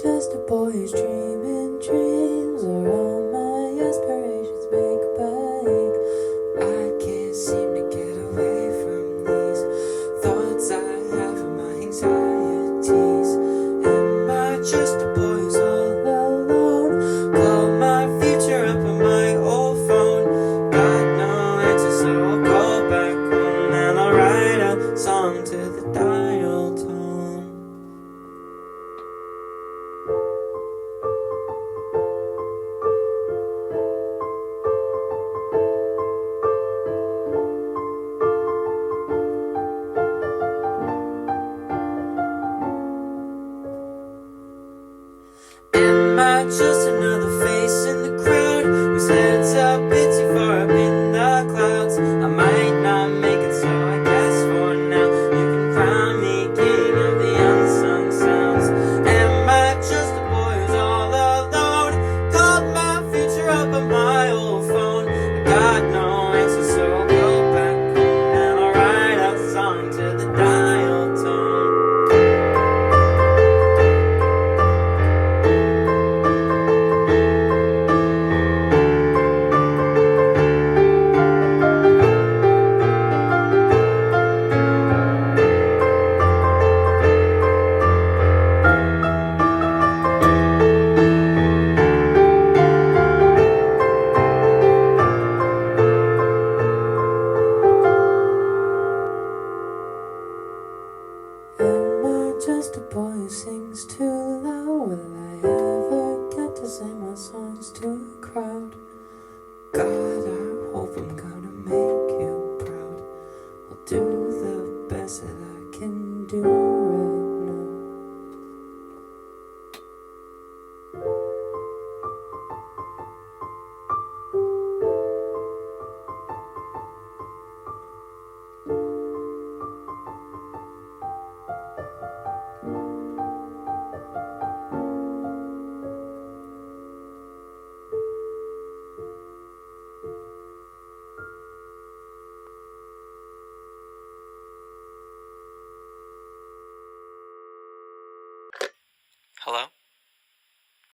just a boy who's dreaming dreams, or all my aspirations make believe? I can't seem to get away from these thoughts I have of my anxieties. Am I just a boy who's all alone? Call my future up on my old phone. Got no answer, so I'll go back home and I'll write a song to the dial tone. Am I just another face in the crowd whose head's a bit too far up in the clouds? I might not make it, so I guess for now you can crown me king of the unsung sounds. Am I just a boy who's all alone? Called my future up on my old phone. I got no answer, so I'll go back home and I'll write a song to the dial tone. Am I just a boy who sings too loud? Will I ever get to sing my songs to a crowd? God, I hope I'm gonna make you proud. I'll do the best that I can do right now. Hello?